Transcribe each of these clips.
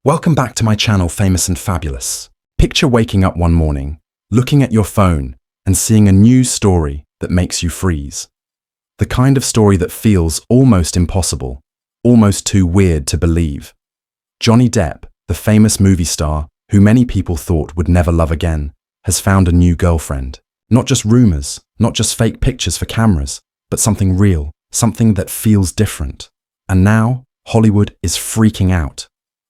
Welcome back to my channel, Famous and Fabulous. Picture waking up one morning, looking at your phone, and seeing a news story that makes you freeze. The kind of story that feels almost impossible, almost too weird to believe. Johnny Depp, the famous movie star who many people thought would never love again, has found a new girlfriend. Not just rumors, not just fake pictures for cameras, but something real, something that feels different. And now, Hollywood is freaking out.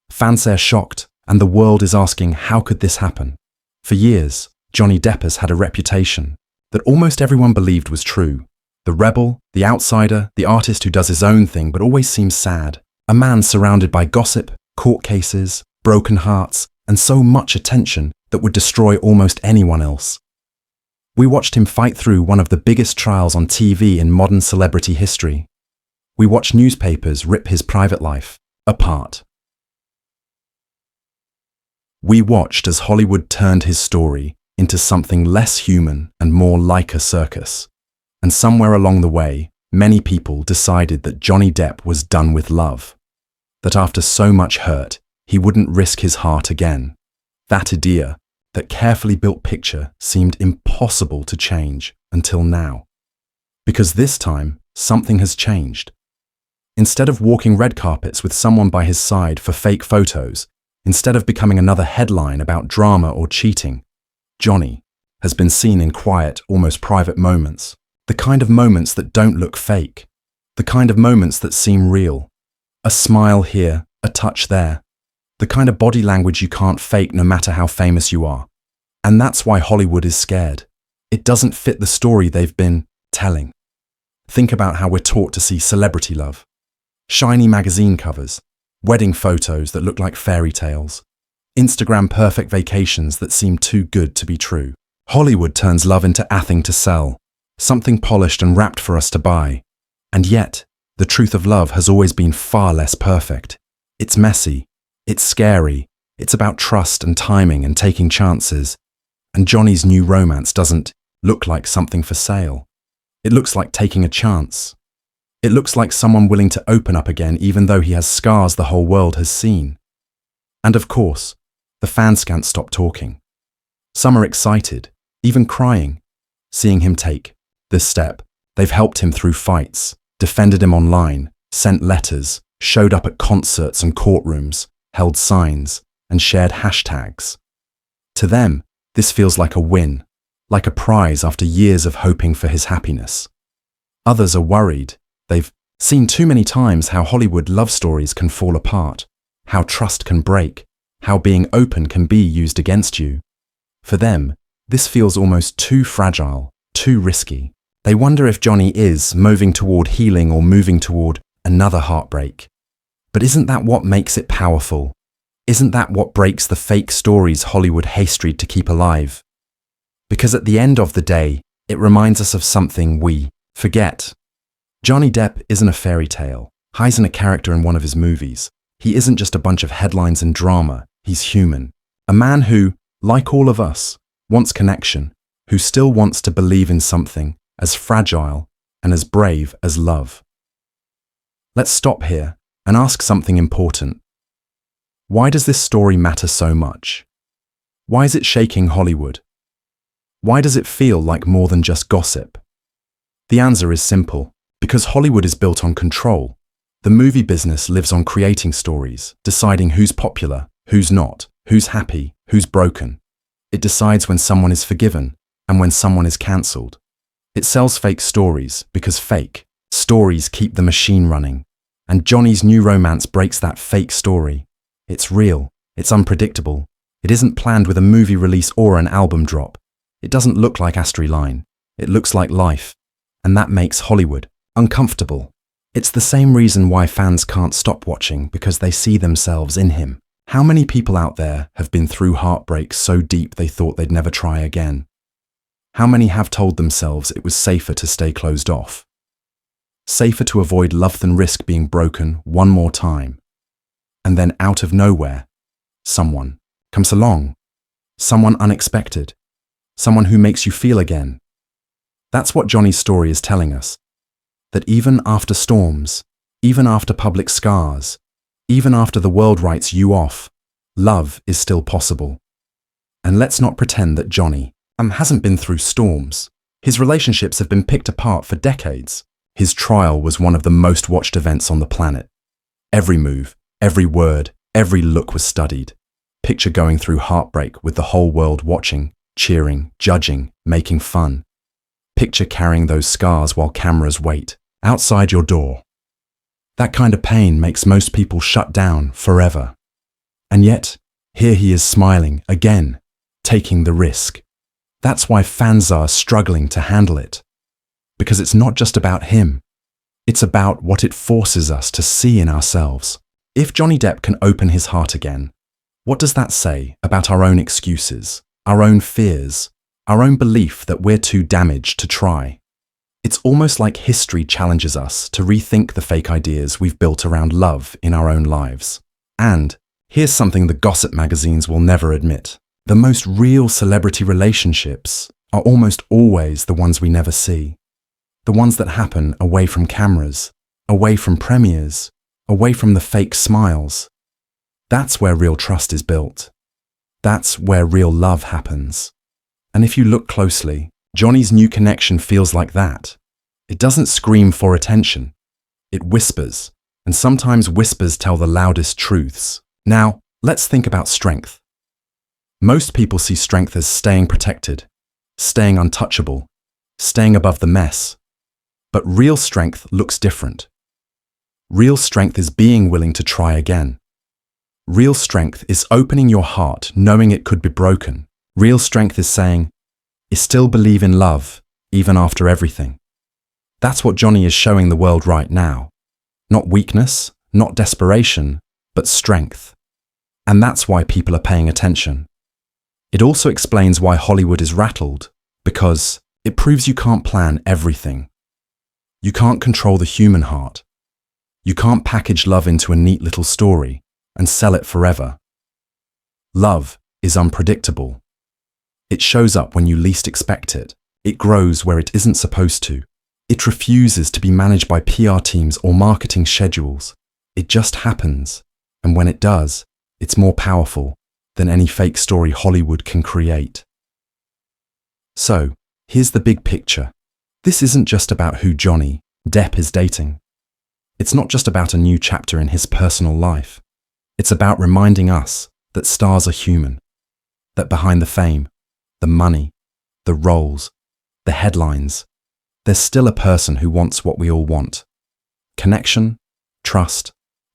Fans are shocked, and the world is asking, how could this happen? For years, Johnny Depp has had a reputation that almost everyone believed was true. The rebel, the outsider, the artist who does his own thing but always seems sad. A man surrounded by gossip, court cases, broken hearts, and so much attention that would destroy almost anyone else. We watched him fight through one of the biggest trials on TV in modern celebrity history. We watched newspapers rip his private life apart. We watched as Hollywood turned his story into something less human and more like a circus. And somewhere along the way, many people decided that Johnny Depp was done with love. That after so much hurt, he wouldn't risk his heart again. That idea, that carefully built picture, seemed impossible to change until now. Because this time, something has changed. Instead of walking red carpets with someone by his side for fake photos, instead of becoming another headline about drama or cheating, Johnny has been seen in quiet, almost private moments. The kind of moments that don't look fake. The kind of moments that seem real. A smile here, a touch there. The kind of body language you can't fake no matter how famous you are. And that's why Hollywood is scared. It doesn't fit the story they've been telling. Think about how we're taught to see celebrity love. Shiny magazine covers. Wedding photos that look like fairy tales. Instagram perfect vacations that seem too good to be true. Hollywood turns love into a thing to sell. Something polished and wrapped for us to buy. And yet, the truth of love has always been far less perfect. It's messy. It's scary. It's about trust and timing and taking chances. And Johnny's new romance doesn't look like something for sale. It looks like taking a chance. It looks like someone willing to open up again even though he has scars the whole world has seen. And of course, the fans can't stop talking. Some are excited, even crying, seeing him take this step. They've helped him through fights, defended him online, sent letters, showed up at concerts and courtrooms, held signs, and shared hashtags. To them, this feels like a win, like a prize after years of hoping for his happiness. Others are worried. They've seen too many times how Hollywood love stories can fall apart, how trust can break, how being open can be used against you. For them, this feels almost too fragile, too risky. They wonder if Johnny is moving toward healing or moving toward another heartbreak. But isn't that what makes it powerful? Isn't that what breaks the fake stories Hollywood hastread to keep alive? Because at the end of the day, it reminds us of something we forget. Johnny Depp isn't a fairy tale. He isn't a character in one of his movies. He isn't just a bunch of headlines and drama. He's human. A man who, like all of us, wants connection, who still wants to believe in something as fragile and as brave as love. Let's stop here and ask something important. Why does this story matter so much? Why is it shaking Hollywood? Why does it feel like more than just gossip? The answer is simple. Because Hollywood is built on control. The movie business lives on creating stories, deciding who's popular, who's not, who's happy, who's broken. It decides when someone is forgiven and when someone is cancelled. It sells fake stories because fake stories keep the machine running. And Johnny's new romance breaks that fake story. It's real. It's unpredictable. It isn't planned with a movie release or an album drop. It doesn't look like Astrid Line. It looks like life. And that makes Hollywood uncomfortable. It's the same reason why fans can't stop watching, because they see themselves in him. How many people out there have been through heartbreak so deep they thought they'd never try again? How many have told themselves it was safer to stay closed off? Safer to avoid love than risk being broken one more time. And then out of nowhere, someone comes along. Someone unexpected. Someone who makes you feel again. That's what Johnny's story is telling us. That even after storms, even after public scars, even after the world writes you off, Love is still possible. And let's not pretend that Johnny hasn't been through storms. His relationships have been picked apart for decades. His trial was one of the most watched events on the planet. Every move, every word, every look was studied. Picture going through heartbreak with the whole world watching, cheering, judging, making fun. Picture carrying those scars while cameras wait, outside your door. That kind of pain makes most people shut down forever. And yet, here he is smiling again, taking the risk. That's why fans are struggling to handle it. Because it's not just about him. It's about what it forces us to see in ourselves. If Johnny Depp can open his heart again, what does that say about our own excuses, our own fears, our own belief that we're too damaged to try? It's almost like history challenges us to rethink the fake ideas we've built around love in our own lives. And here's something the gossip magazines will never admit. The most real celebrity relationships are almost always the ones we never see. The ones that happen away from cameras, away from premieres, away from the fake smiles. That's where real trust is built. That's where real love happens. And if you look closely, Johnny's new connection feels like that. It doesn't scream for attention. It whispers, and sometimes whispers tell the loudest truths. Now, let's think about strength. Most people see strength as staying protected, staying untouchable, staying above the mess. But real strength looks different. Real strength is being willing to try again. Real strength is opening your heart, knowing it could be broken. Real strength is saying, I still believe in love, even after everything. That's what Johnny is showing the world right now. Not weakness, not desperation, but strength. And that's why people are paying attention. It also explains why Hollywood is rattled, because it proves you can't plan everything. You can't control the human heart. You can't package love into a neat little story and sell it forever. Love is unpredictable. It shows up when you least expect it. It grows where it isn't supposed to. It refuses to be managed by PR teams or marketing schedules. It just happens. And when it does, it's more powerful than any fake story Hollywood can create. So, here's the big picture. This isn't just about who Johnny Depp is dating. It's not just about a new chapter in his personal life. It's about reminding us that stars are human, that behind the fame, the money, the roles, the headlines, there's still a person who wants what we all want. Connection, trust,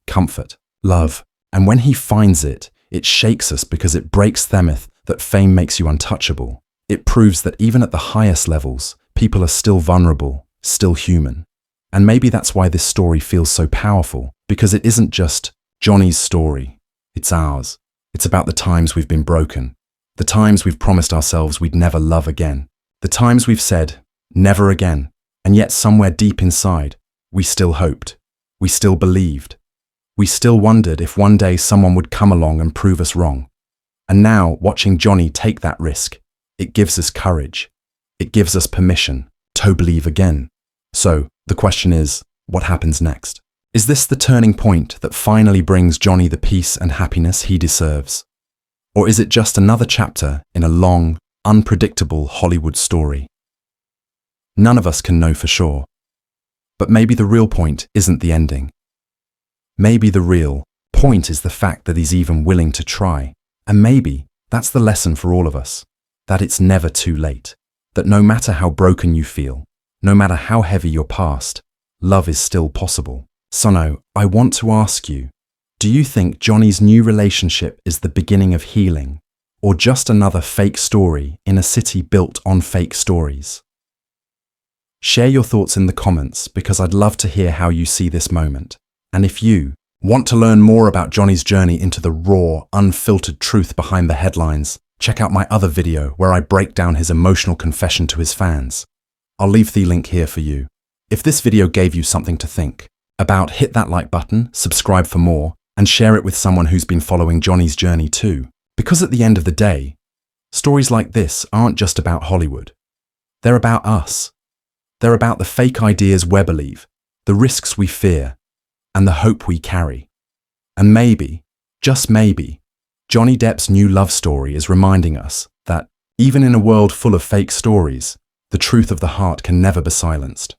comfort, love. And when he finds it, it shakes us because it breaks the myth that fame makes you untouchable. It proves that even at the highest levels, people are still vulnerable, still human. And maybe that's why this story feels so powerful, because it isn't just Johnny's story, it's ours. It's about the times we've been broken, the times we've promised ourselves we'd never love again, the times we've said, never again, and yet somewhere deep inside, we still hoped, we still believed, we still wondered if one day someone would come along and prove us wrong. And now, watching Johnny take that risk, it gives us courage. It gives us permission to believe again. So, the question is, what happens next? Is this the turning point that finally brings Johnny the peace and happiness he deserves? Or is it just another chapter in a long, unpredictable Hollywood story? None of us can know for sure. But maybe the real point isn't the ending. Maybe the real point is the fact that he's even willing to try. And maybe that's the lesson for all of us, that it's never too late. That no matter how broken you feel, no matter how heavy your past, love is still possible. Sono, I want to ask you, do you think Johnny's new relationship is the beginning of healing, or just another fake story in a city built on fake stories? Share your thoughts in the comments because I'd love to hear how you see this moment. And if you want to learn more about Johnny's journey into the raw, unfiltered truth behind the headlines, check out my other video where I break down his emotional confession to his fans. I'll leave the link here for you. If this video gave you something to think about, hit that like button, subscribe for more, and share it with someone who's been following Johnny's journey too. Because at the end of the day, stories like this aren't just about Hollywood. They're about us. They're about the fake ideas we believe, the risks we fear, and the hope we carry. And maybe, just maybe, Johnny Depp's new love story is reminding us that, even in a world full of fake stories, the truth of the heart can never be silenced.